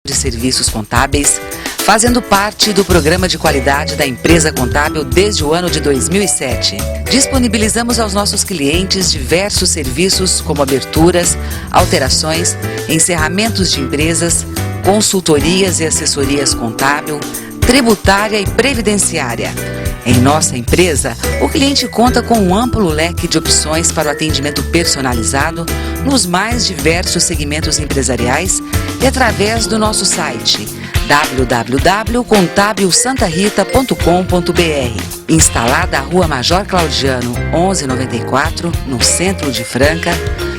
de serviços contábeis, fazendo parte do programa de qualidade da empresa contábil desde o ano de 2007. Disponibilizamos aos nossos clientes diversos serviços como aberturas, alterações, encerramentos de empresas, consultorias e assessorias contábil, tributária e previdenciária. Em nossa empresa, o cliente conta com um amplo leque de opções para o atendimento personalizado nos mais diversos segmentos empresariais e através do nosso site www.contabilsantarita.com.br. Instalada à Rua Major Claudiano, 1194, no centro de Franca,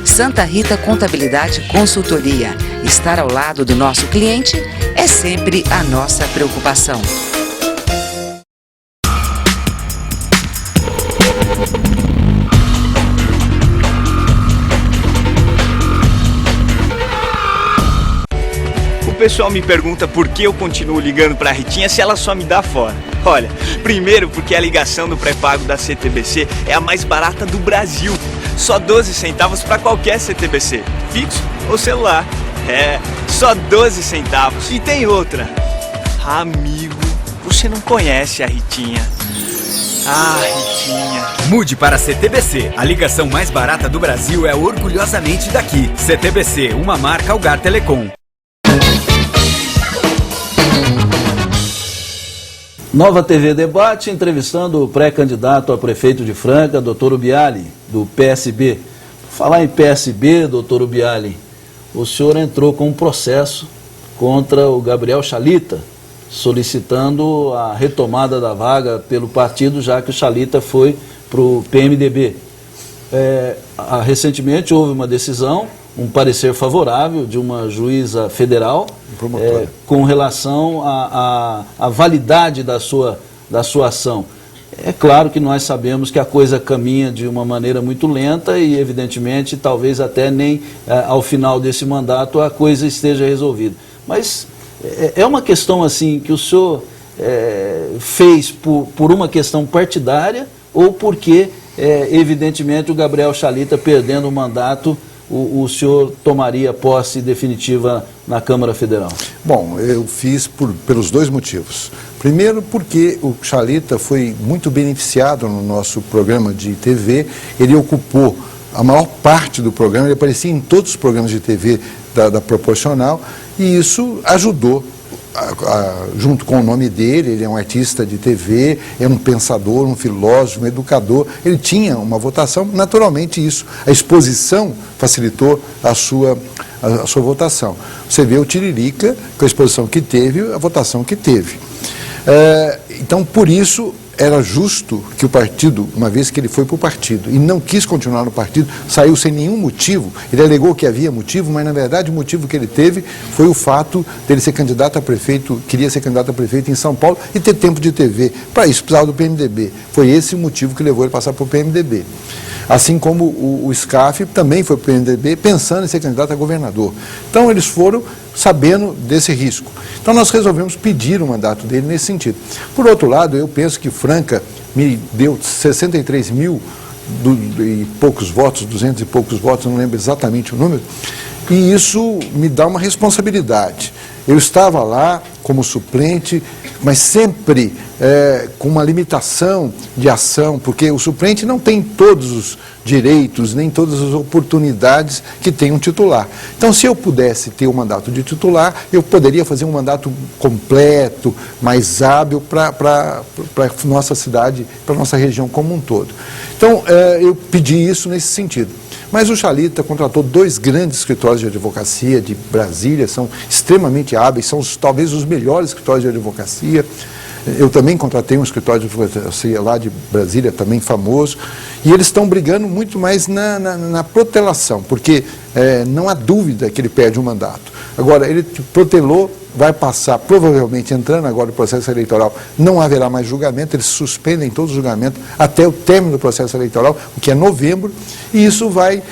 Santa Rita Contabilidade Consultoria. Estar ao lado do nosso cliente é sempre a nossa preocupação. O pessoal me pergunta por que eu continuo ligando para a Ritinha se ela só me dá fora. Olha, primeiro porque a ligação do pré-pago da CTBC é a mais barata do Brasil. Só 12 centavos para qualquer CTBC, fixo ou celular. É, só 12 centavos. E tem outra. Amigo, você não conhece a Ritinha. Ah, Ritinha. Mude para a CTBC. A ligação mais barata do Brasil é orgulhosamente daqui. CTBC, uma marca Algar Telecom. Nova TV Debate, entrevistando o pré-candidato a prefeito de Franca, Dr. Ubiali, do PSB. Por falar em PSB, Dr. Ubiali, o senhor entrou com um processo contra o Gabriel Chalita, solicitando a retomada da vaga pelo partido, já que o Chalita foi para o PMDB. Recentemente houve uma decisão, um parecer favorável de uma juíza federal com relação à validade da sua ação. É claro que nós sabemos que a coisa caminha de uma maneira muito lenta e, evidentemente, talvez até nem ao final desse mandato a coisa esteja resolvida. Mas é uma questão assim que o senhor fez por uma questão partidária ou porque, evidentemente, o Gabriel Chalita perdendo o mandato, o senhor tomaria posse definitiva na Câmara Federal? Bom, eu fiz pelos dois motivos. Primeiro, porque o Chalita foi muito beneficiado no nosso programa de TV. Ele ocupou a maior parte do programa, ele aparecia em todos os programas de TV da Proporcional, e isso ajudou. Junto com o nome dele, ele é um artista de TV, é um pensador, um filósofo, um educador, ele tinha uma votação, naturalmente isso, a exposição facilitou a sua votação. Você vê o Tiririca, com a exposição que teve, a votação que teve. Então, por isso, era justo que o partido, uma vez que ele foi para o partido e não quis continuar no partido, saiu sem nenhum motivo. Ele alegou que havia motivo, mas na verdade o motivo que ele teve foi o fato dele ser candidato a prefeito, queria ser candidato a prefeito em São Paulo e ter tempo de TV. Para isso precisava do PMDB. Foi esse o motivo que levou ele a passar para o PMDB. Assim como o SCAF também foi para o PMDB pensando em ser candidato a governador. Então eles foram sabendo desse risco. Então nós resolvemos pedir o mandato dele nesse sentido. Por outro lado, eu penso que Franca me deu 63 mil e poucos votos, 200 e poucos votos, não lembro exatamente o número, e isso me dá uma responsabilidade. Eu estava lá como suplente, mas sempre com uma limitação de ação, porque o suplente não tem todos os direitos, nem todas as oportunidades que tem um titular. Então, se eu pudesse ter um mandato de titular, eu poderia fazer um mandato completo, mais hábil para a nossa cidade, para a nossa região como um todo. Então, eu pedi isso nesse sentido. Mas o Chalita contratou 2 grandes escritórios de advocacia de Brasília, são extremamente hábeis, são talvez os melhores escritórios de advocacia. Eu também contratei um escritório de advocacia lá de Brasília, também famoso, e eles estão brigando muito mais na protelação, porque não há dúvida que ele perde o mandato. Agora, ele protelou, vai passar, provavelmente entrando agora no processo eleitoral, não haverá mais julgamento, eles suspendem todos os julgamentos até o término do processo eleitoral, o que é novembro, e isso vai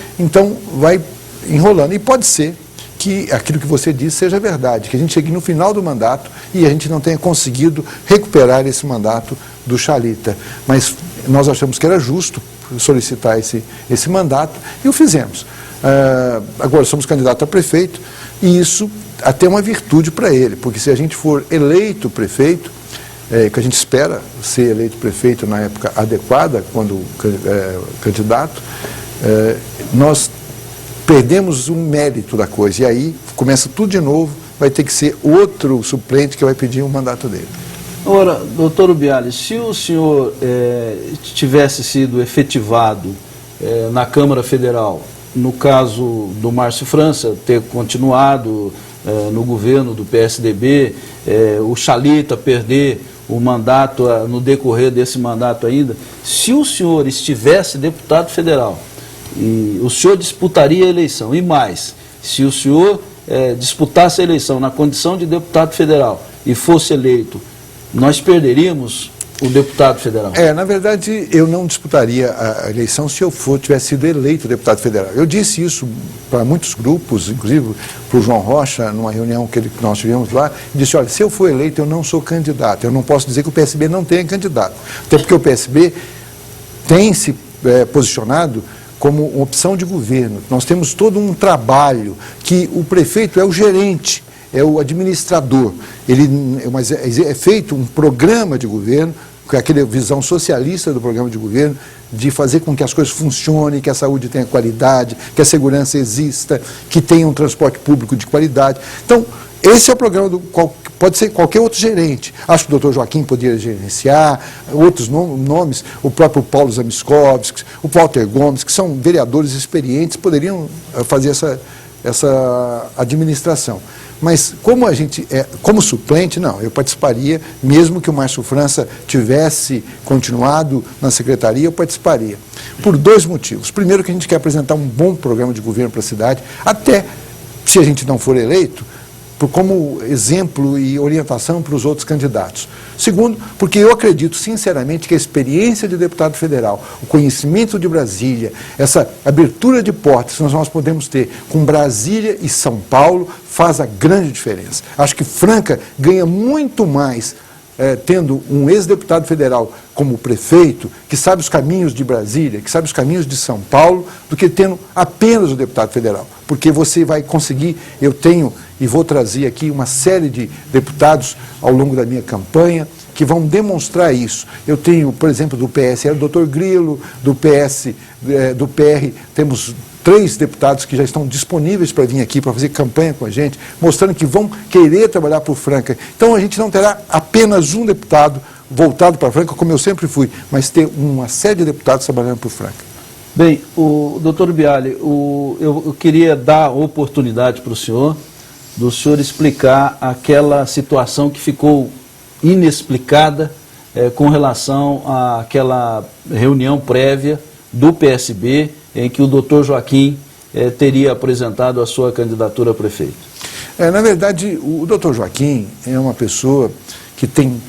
enrolando. E pode ser que aquilo que você disse seja verdade, que a gente chegue no final do mandato e a gente não tenha conseguido recuperar esse mandato do Chalita. Mas nós achamos que era justo solicitar esse mandato e o fizemos. Agora somos candidatos a prefeito, E isso até é uma virtude para ele, porque se a gente for eleito prefeito, que a gente espera ser eleito prefeito na época adequada, quando candidato, nós perdemos o mérito da coisa. E aí começa tudo de novo, vai ter que ser outro suplente que vai pedir o mandato dele. Ora, doutor Ubiali, se o senhor tivesse sido efetivado na Câmara Federal, no caso do Márcio França, ter continuado no governo do PSDB, o Chalita perder o mandato no decorrer desse mandato ainda, se o senhor estivesse deputado federal, e o senhor disputaria a eleição, e mais, se o senhor disputasse a eleição na condição de deputado federal e fosse eleito, nós perderíamos o deputado federal? Na verdade, eu não disputaria a eleição se eu tivesse sido eleito deputado federal. Eu disse isso para muitos grupos, inclusive para o João Rocha, numa reunião que nós tivemos lá, e disse, olha, se eu for eleito, eu não sou candidato. Eu não posso dizer que o PSB não tenha candidato. Até porque o PSB tem se posicionado como uma opção de governo. Nós temos todo um trabalho que o prefeito é o gerente, é o administrador. Mas é feito um programa de governo, com aquela visão socialista do programa de governo, de fazer com que as coisas funcionem, que a saúde tenha qualidade, que a segurança exista, que tenha um transporte público de qualidade. Então, esse é o programa pode ser qualquer outro gerente. Acho que o doutor Joaquim poderia gerenciar, outros nomes, o próprio Paulo Zamiskovski, o Walter Gomes, que são vereadores experientes, poderiam fazer essa administração. Mas como a gente como suplente, não, eu participaria, mesmo que o Márcio França tivesse continuado na secretaria, eu participaria. Por dois motivos. Primeiro, que a gente quer apresentar um bom programa de governo para a cidade, até se a gente não for eleito, como exemplo e orientação para os outros candidatos. Segundo, porque eu acredito sinceramente que a experiência de deputado federal, o conhecimento de Brasília, essa abertura de portas que nós podemos ter com Brasília e São Paulo faz a grande diferença. Acho que Franca ganha muito mais tendo um ex-deputado federal como prefeito, que sabe os caminhos de Brasília, que sabe os caminhos de São Paulo, do que tendo apenas o deputado federal. Porque você vai conseguir, eu tenho e vou trazer aqui uma série de deputados ao longo da minha campanha que vão demonstrar isso. Eu tenho, por exemplo, do PSL, o doutor Grilo, do PR, temos 3 deputados que já estão disponíveis para vir aqui, para fazer campanha com a gente, mostrando que vão querer trabalhar por Franca. Então a gente não terá apenas um deputado voltado para Franca, como eu sempre fui, mas ter uma série de deputados trabalhando por Franca. Bem, o doutor Ubiali, eu queria dar oportunidade para o senhor, do senhor explicar aquela situação que ficou inexplicada com relação àquela reunião prévia do PSB, em que o doutor Joaquim teria apresentado a sua candidatura a prefeito. Na verdade, o doutor Joaquim é uma pessoa que tem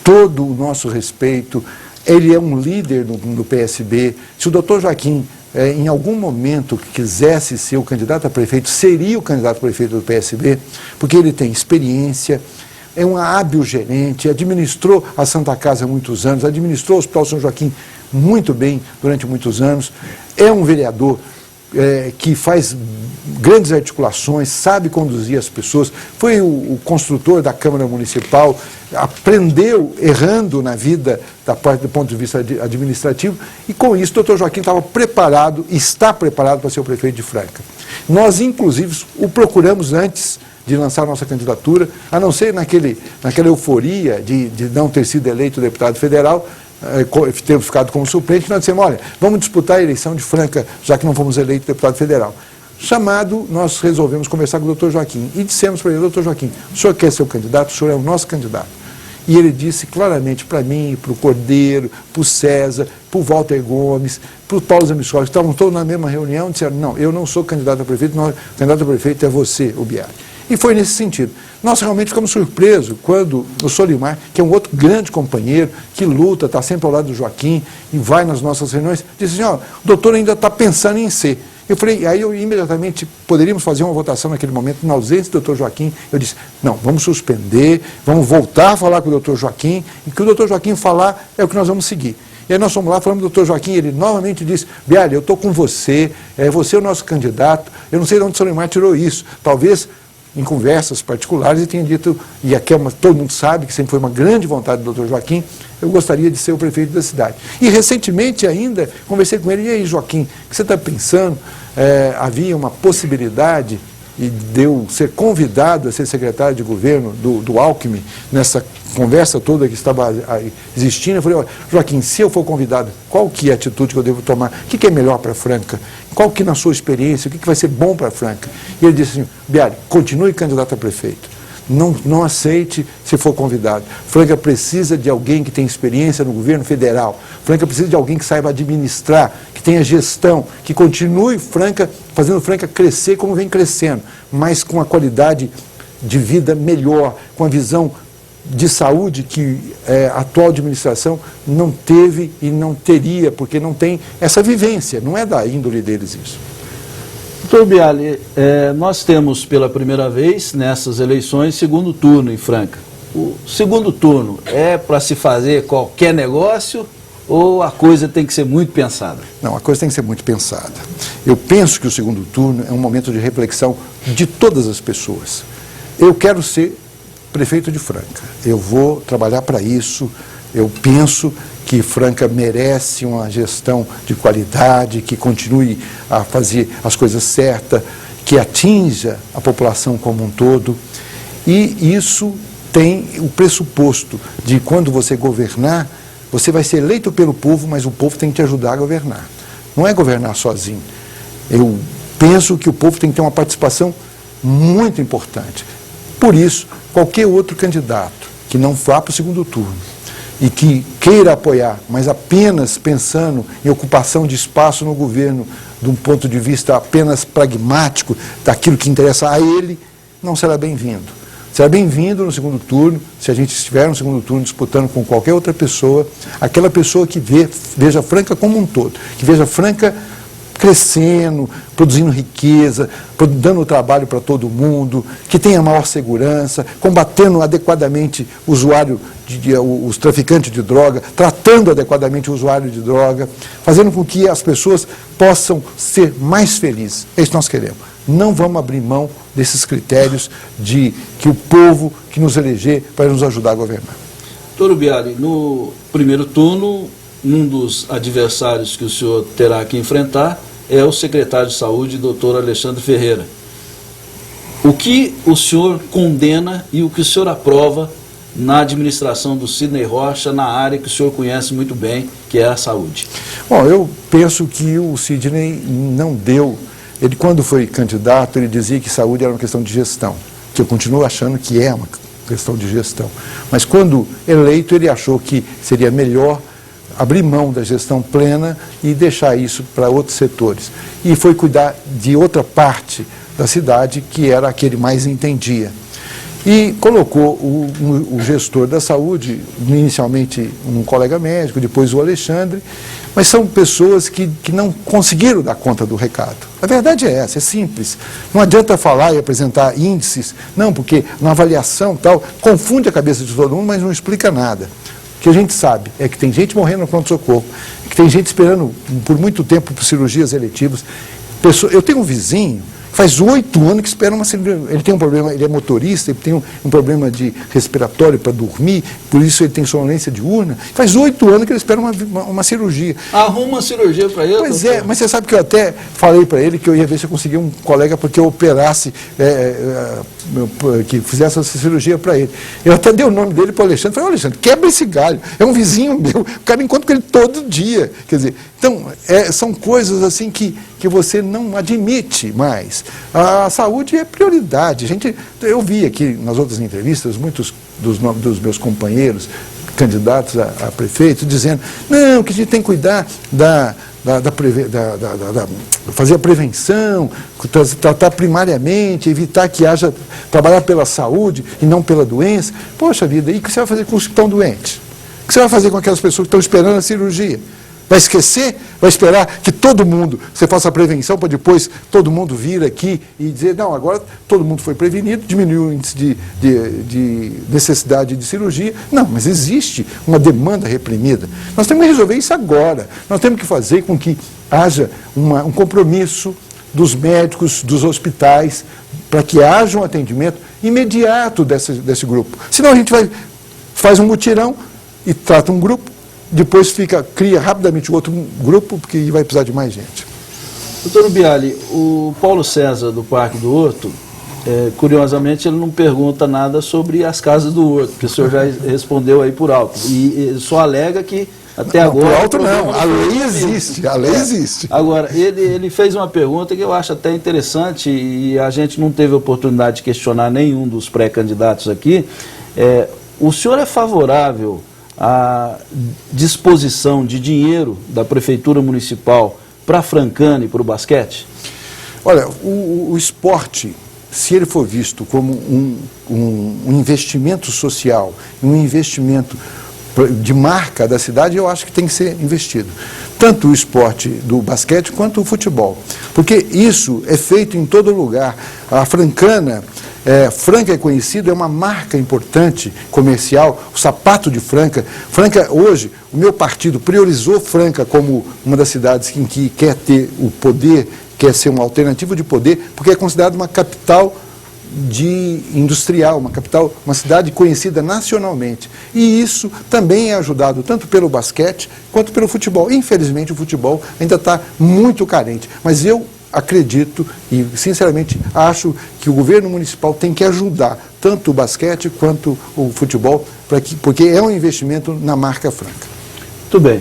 todo o nosso respeito, ele é um líder do PSB. Se o doutor Joaquim, em algum momento, quisesse ser o candidato a prefeito, seria o candidato a prefeito do PSB, porque ele tem experiência, é um hábil gerente, administrou a Santa Casa há muitos anos, administrou o Hospital São Joaquim muito bem durante muitos anos, é um vereador que faz grandes articulações, sabe conduzir as pessoas, foi o construtor da Câmara Municipal, aprendeu errando na vida do ponto de vista administrativo, e com isso o doutor Joaquim estava preparado, está preparado para ser o prefeito de Franca. Nós, inclusive, o procuramos antes de lançar nossa candidatura, a não ser naquela euforia de não ter sido eleito deputado federal, ter ficado como suplente, nós dissemos, olha, vamos disputar a eleição de Franca, já que não fomos eleitos deputado federal. Chamado, nós resolvemos conversar com o doutor Joaquim e dissemos para ele, doutor Joaquim, o senhor quer ser o candidato? O senhor é o nosso candidato. E ele disse claramente para mim, para o Cordeiro, para o César, para o Walter Gomes, para o Paulo Zamiskovski, que estavam todos na mesma reunião, disseram, não, eu não sou candidato a prefeito, o candidato a prefeito é você, Ubiali. E foi nesse sentido. Nós realmente ficamos surpresos quando o Solimar, que é um outro grande companheiro, que luta, está sempre ao lado do Joaquim e vai nas nossas reuniões, disse assim, ó, o doutor ainda está pensando em ser. Eu falei, aí eu imediatamente poderíamos fazer uma votação naquele momento, na ausência do doutor Joaquim. Eu disse, não, vamos suspender, vamos voltar a falar com o doutor Joaquim, e o que o doutor Joaquim falar é o que nós vamos seguir. E aí nós fomos lá, falamos do doutor Joaquim, ele novamente disse, Biali, eu estou com você, você é o nosso candidato, eu não sei de onde o Solimar tirou isso, talvez em conversas particulares, e tinha dito, e aqui todo mundo sabe que sempre foi uma grande vontade do Dr. Joaquim, eu gostaria de ser o prefeito da cidade. E recentemente ainda, conversei com ele, e aí, Joaquim, o que você está pensando? Havia uma possibilidade de eu ser convidado a ser secretário de governo do Alckmin, nessa conversa toda que estava existindo. Eu falei, olha, Joaquim, se eu for convidado, qual que é a atitude que eu devo tomar? O que é melhor para Franca? Qual que, na sua experiência, o que vai ser bom para Franca? E ele disse assim, Biali, continue candidato a prefeito. Não aceite se for convidado. Franca precisa de alguém que tenha experiência no governo federal. Franca precisa de alguém que saiba administrar, que tenha gestão, que continue fazendo Franca crescer como vem crescendo, mas com a qualidade de vida melhor, com a visão de saúde que a atual administração não teve e não teria, porque não tem essa vivência, não é da índole deles isso. Doutor Biali, nós temos pela primeira vez nessas eleições segundo turno em Franca. O segundo turno é para se fazer qualquer negócio ou a coisa tem que ser muito pensada? Não, a coisa tem que ser muito pensada. Eu penso que o segundo turno é um momento de reflexão de todas as pessoas. Eu quero ser prefeito de Franca, eu vou trabalhar para isso, eu penso que Franca merece uma gestão de qualidade, que continue a fazer as coisas certas, que atinja a população como um todo. E isso tem o pressuposto de quando você governar, você vai ser eleito pelo povo, mas o povo tem que te ajudar a governar. Não é governar sozinho. Eu penso que o povo tem que ter uma participação muito importante. Por isso, qualquer outro candidato que não vá para o segundo turno e que queira apoiar, mas apenas pensando em ocupação de espaço no governo, de um ponto de vista apenas pragmático, daquilo que interessa a ele, não será bem-vindo. Será bem-vindo no segundo turno, se a gente estiver no segundo turno disputando com qualquer outra pessoa, aquela pessoa que veja Franca como um todo, que veja Franca crescendo, produzindo riqueza, dando trabalho para todo mundo, que tenha maior segurança, combatendo adequadamente o usuário, os traficantes de droga, tratando adequadamente o usuário de droga, fazendo com que as pessoas possam ser mais felizes. É isso que nós queremos. Não vamos abrir mão desses critérios de que o povo que nos eleger vai nos ajudar a governar. Doutor Biali, no primeiro turno, um dos adversários que o senhor terá que enfrentar é o secretário de Saúde, doutor Alexandre Ferreira. O que o senhor condena e o que o senhor aprova na administração do Sidney Rocha, na área que o senhor conhece muito bem, que é a saúde? Bom, eu penso que o Sidney não deu. Ele, quando foi candidato, ele dizia que saúde era uma questão de gestão, que eu continuo achando que é uma questão de gestão. Mas quando eleito, ele achou que seria melhor abrir mão da gestão plena e deixar isso para outros setores. E foi cuidar de outra parte da cidade, que era a que ele mais entendia. E colocou o gestor da saúde, inicialmente um colega médico, depois o Alexandre, mas são pessoas que não conseguiram dar conta do recado. A verdade é essa, é simples. Não adianta falar e apresentar índices, não, porque na avaliação tal, confunde a cabeça de todo mundo, mas não explica nada. O que a gente sabe é que tem gente morrendo no pronto-socorro, que tem gente esperando por muito tempo por cirurgias eletivas. Eu tenho um vizinho, faz 8 anos que espera uma cirurgia. Ele tem um problema, ele é motorista, ele tem um problema de respiratório para dormir, por isso ele tem sonolência diurna. Faz 8 anos que ele espera uma cirurgia. Arruma uma cirurgia para ele? Pois é, mas você sabe que eu até falei para ele que eu ia ver se eu conseguia um colega para que eu operasse, que fizesse essa cirurgia para ele. Eu até dei o nome dele para o Alexandre, falei, Alexandre, quebra esse galho, é um vizinho meu, o cara encontra com ele todo dia. Quer dizer, então, são coisas assim que você não admite mais. A saúde é prioridade. Eu vi aqui nas outras entrevistas muitos dos meus companheiros, candidatos a prefeito, dizendo, não, que a gente tem que cuidar fazer a prevenção, tratar primariamente, evitar que haja, trabalhar pela saúde e não pela doença. Poxa vida, e o que você vai fazer com os que estão doentes? O que você vai fazer com aquelas pessoas que estão esperando a cirurgia? Vai esquecer? Vai esperar que todo mundo, você faça a prevenção para depois todo mundo vir aqui e dizer, não, agora todo mundo foi prevenido, diminuiu o índice de necessidade de cirurgia. Não, mas existe uma demanda reprimida. Nós temos que resolver isso agora. Nós temos que fazer com que haja um compromisso dos médicos, dos hospitais, para que haja um atendimento imediato desse grupo. Senão a gente faz um mutirão e trata um grupo, depois cria rapidamente outro grupo, porque vai precisar de mais gente. Doutor Biali, o Paulo César do Parque do Horto, curiosamente ele não pergunta nada sobre as casas do Horto, porque o senhor já respondeu aí por alto, e só alega que até agora... Por alto não, a lei existe, a lei existe. Agora, ele fez uma pergunta que eu acho até interessante, e a gente não teve oportunidade de questionar nenhum dos pré-candidatos aqui. O senhor é favorável à disposição de dinheiro da Prefeitura Municipal para a Francana e para o basquete? Olha, o esporte, se ele for visto como um investimento social, um investimento de marca da cidade, eu acho que tem que ser investido. Tanto o esporte do basquete quanto o futebol. Porque isso é feito em todo lugar. A Francana, Franca é conhecido, é uma marca importante comercial, o sapato de Franca. Franca, hoje, o meu partido priorizou Franca como uma das cidades em que quer ter o poder, quer ser uma alternativa de poder, porque é considerada uma capital industrial, uma cidade conhecida nacionalmente. E isso também é ajudado tanto pelo basquete quanto pelo futebol. Infelizmente o futebol ainda está muito carente, mas eu acredito e sinceramente acho que o governo municipal tem que ajudar tanto o basquete quanto o futebol, porque é um investimento na marca Franca. Muito bem.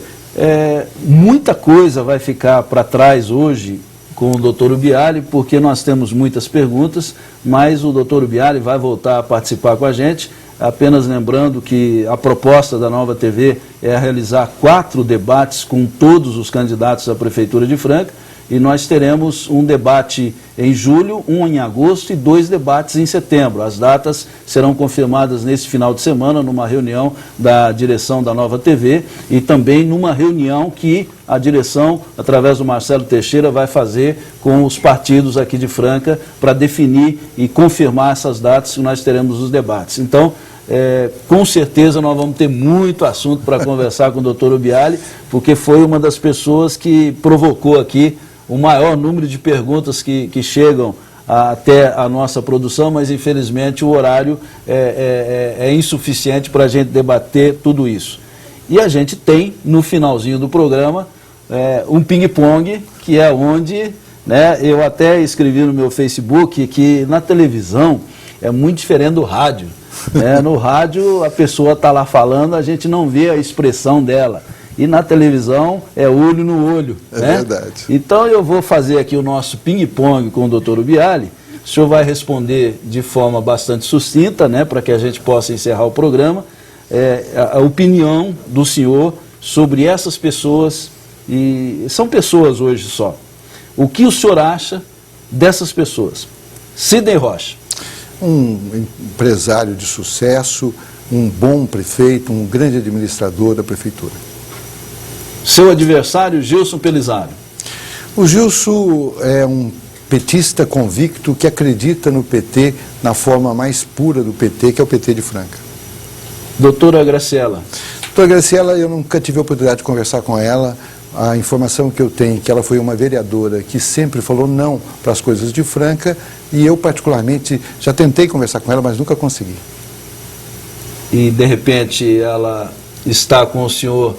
Muita coisa vai ficar para trás hoje com o doutor Biali, porque nós temos muitas perguntas, mas o doutor Biali vai voltar a participar com a gente, apenas lembrando que a proposta da Nova TV é realizar 4 debates com todos os candidatos à Prefeitura de Franca, e nós teremos um debate em julho, um em agosto e 2 debates em setembro. As datas serão confirmadas nesse final de semana, numa reunião da direção da Nova TV e também numa reunião que a direção, através do Marcelo Teixeira, vai fazer com os partidos aqui de Franca para definir e confirmar essas datas que nós teremos os debates. Então, com certeza nós vamos ter muito assunto para conversar com o doutor Biali, porque foi uma das pessoas que provocou aqui o maior número de perguntas que chegam até a nossa produção, mas infelizmente o horário é insuficiente para a gente debater tudo isso. E a gente tem, no finalzinho do programa, um ping-pong, que é onde, eu até escrevi no meu Facebook que na televisão é muito diferente do rádio. No rádio a pessoa está lá falando, a gente não vê a expressão dela. E na televisão é olho no olho. É verdade. Então eu vou fazer aqui o nosso ping-pong com o doutor Biali. O senhor vai responder de forma bastante sucinta, para que a gente possa encerrar o programa, a opinião do senhor sobre essas pessoas, e são pessoas hoje só. O que o senhor acha dessas pessoas? Sidney Rocha. Um empresário de sucesso, um bom prefeito, um grande administrador da prefeitura. Seu adversário, Gilson Pelizaro. O Gilson é um petista convicto que acredita no PT na forma mais pura do PT, que é o PT de Franca. Doutora Graciela. Doutora Graciela, eu nunca tive a oportunidade de conversar com ela. A informação que eu tenho é que ela foi uma vereadora que sempre falou não para as coisas de Franca, e eu particularmente já tentei conversar com ela, mas nunca consegui. E de repente ela está com o senhor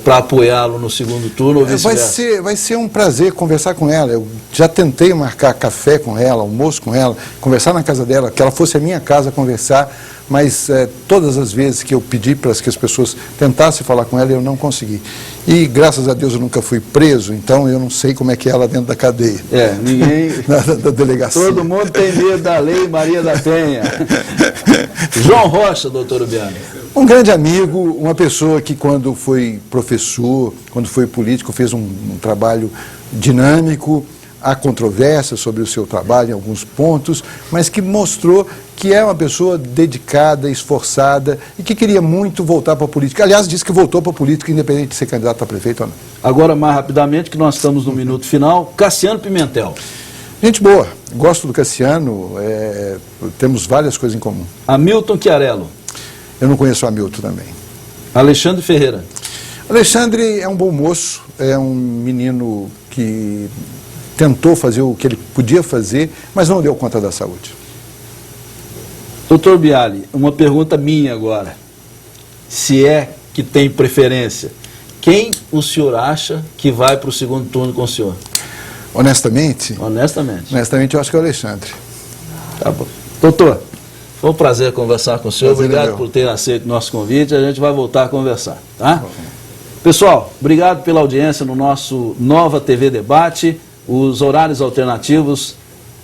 para apoiá-lo no segundo turno ou vice-versa? Vai ser um prazer conversar com ela. Eu já tentei marcar café com ela, almoço com ela, conversar na casa dela, que ela fosse a minha casa conversar, mas todas as vezes que eu pedi para que as pessoas tentassem falar com ela, eu não consegui. E graças a Deus eu nunca fui preso, então eu não sei como é que é ela dentro da cadeia. Ninguém... da delegacia. Todo mundo tem medo da lei Maria da Penha. João Rocha, doutor Biali. Um grande amigo, uma pessoa que quando foi professor, quando foi político, fez um trabalho dinâmico, há controvérsia sobre o seu trabalho em alguns pontos, mas que mostrou que é uma pessoa dedicada, esforçada e que queria muito voltar para a política. Aliás, disse que voltou para a política independente de ser candidato a prefeito ou não. Agora, mais rapidamente, que nós estamos no minuto final, Cassiano Pimentel. Gente boa, gosto do Cassiano, temos várias coisas em comum. Hamilton Chiarello. Eu não conheço o Hamilton também. Alexandre Ferreira. Alexandre é um bom moço, é um menino que tentou fazer o que ele podia fazer, mas não deu conta da saúde. Doutor Biali, uma pergunta minha agora. Se é que tem preferência, quem o senhor acha que vai para o segundo turno com o senhor? Honestamente? Honestamente. Honestamente, eu acho que é o Alexandre. Tá bom. Doutor, foi um prazer conversar com o senhor. Prazer, obrigado por ter aceito o nosso convite. A gente vai voltar a conversar, tá? Pessoal, obrigado pela audiência no nosso Nova TV Debate. Os horários alternativos: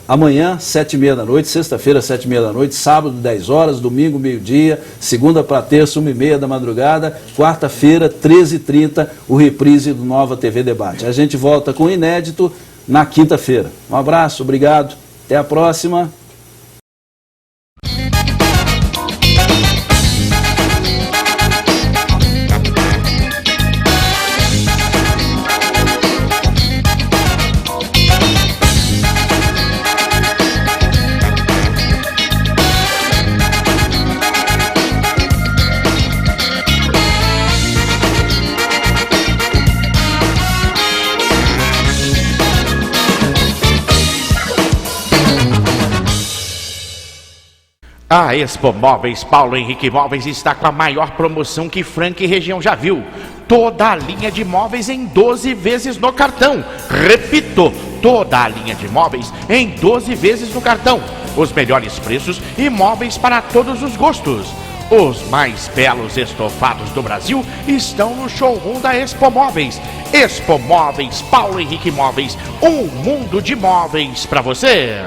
amanhã, 7h30 da noite, sexta-feira, 7h30 da noite, sábado, 10 horas, domingo, meio-dia, segunda para terça, 1h30 da madrugada, quarta-feira, 13h30, o reprise do Nova TV Debate. A gente volta com o inédito na quinta-feira. Um abraço, obrigado, até a próxima. A Expo Móveis Paulo Henrique Móveis está com a maior promoção que Franca e região já viu. Toda a linha de móveis em 12 vezes no cartão. Repito, toda a linha de móveis em 12 vezes no cartão. Os melhores preços e móveis para todos os gostos. Os mais belos estofados do Brasil estão no showroom da Expo Móveis. Expo Móveis Paulo Henrique Móveis, um mundo de móveis para você.